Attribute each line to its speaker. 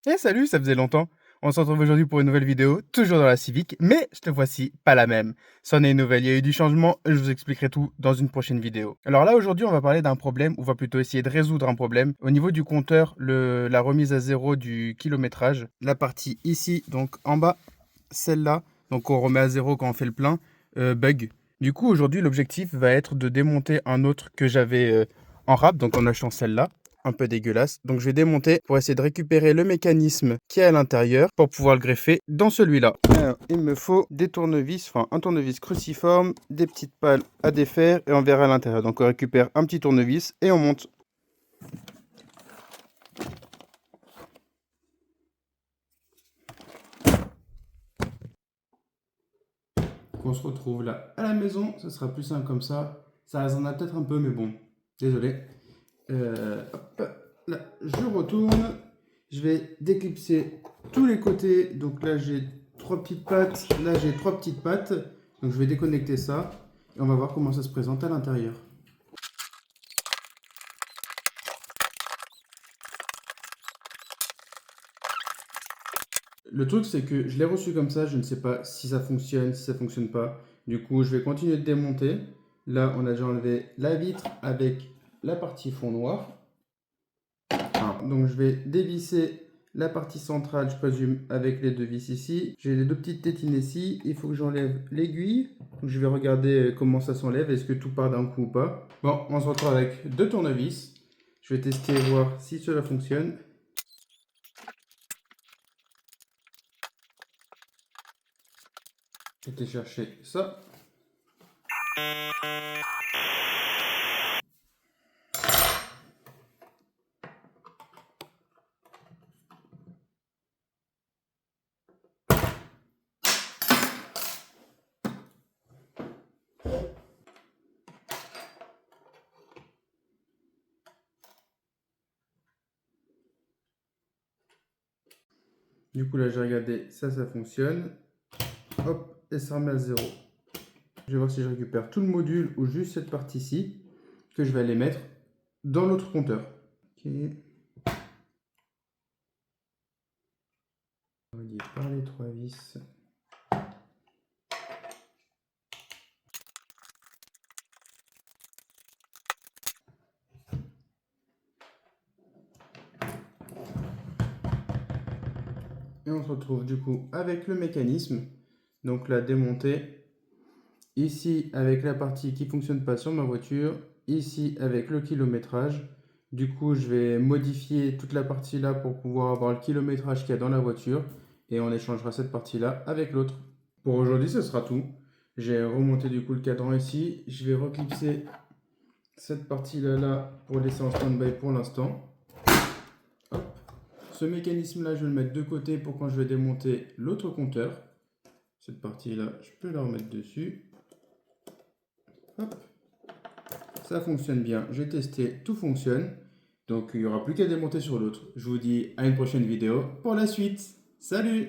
Speaker 1: Eh salut, ça faisait longtemps. On se retrouve aujourd'hui pour une nouvelle vidéo, toujours dans la Civic, mais cette fois-ci, pas la même. C'en est une nouvelle, il y a eu du changement, je vous expliquerai tout dans une prochaine vidéo. Alors là, aujourd'hui, on va parler d'un problème, ou on va plutôt essayer de résoudre un problème. Au niveau du compteur, la remise à zéro du kilométrage, la partie ici, donc en bas, celle-là, donc on remet à zéro quand on fait le plein, bug. Du coup, aujourd'hui, l'objectif va être de démonter un autre que j'avais en rab, donc en achetant celle-là un peu dégueulasse. Donc je vais démonter pour essayer de récupérer le mécanisme qui est à l'intérieur pour pouvoir le greffer dans celui-là. Alors, il me faut des tournevis, enfin un tournevis cruciforme, des petites pales à défaire et on verra à l'intérieur. Donc on récupère un petit tournevis et on monte. On se retrouve là à la maison, ce sera plus simple comme ça. Ça résonnera peut-être un peu, mais bon, désolé. Hop, là, je retourne. Je vais déclipser tous les côtés. Donc là, j'ai 3 petites pattes. Là, j'ai 3 petites pattes. Donc je vais déconnecter ça. Et on va voir comment ça se présente à l'intérieur. Le truc, c'est que je l'ai reçu comme ça. Je ne sais pas si ça fonctionne, si ça fonctionne pas. Du coup, je vais continuer de démonter. Là, on a déjà enlevé la vitre avec la partie fond noir. Donc je vais dévisser la partie centrale, je présume, avec les deux vis ici. J'ai les deux petites tétines ici. Il faut que j'enlève l'aiguille. Donc je vais regarder comment ça s'enlève. Est-ce que tout part d'un coup ou pas? Bon, on se retrouve avec 2 tournevis. Je vais tester et voir si cela fonctionne. Je vais aller chercher ça. Du coup là j'ai regardé, ça fonctionne. Hop, et ça remet à 0. Je vais voir si je récupère tout le module ou juste cette partie-ci, que je vais aller mettre dans l'autre compteur. Ok. Relié par les 3 vis. Et on se retrouve du coup avec le mécanisme. Donc la démontée. Ici avec la partie qui ne fonctionne pas sur ma voiture. Ici avec le kilométrage. Du coup je vais modifier toute la partie là pour pouvoir avoir le kilométrage qu'il y a dans la voiture. Et on échangera cette partie là avec l'autre. Pour aujourd'hui ce sera tout. J'ai remonté du coup le cadran ici. Je vais reclipser cette partie là pour laisser en stand-by pour l'instant. Ce mécanisme-là, je vais le mettre de côté pour quand je vais démonter l'autre compteur. Cette partie-là, je peux la remettre dessus. Hop. Ça fonctionne bien. J'ai testé, tout fonctionne. Donc, il n'y aura plus qu'à démonter sur l'autre. Je vous dis à une prochaine vidéo pour la suite. Salut!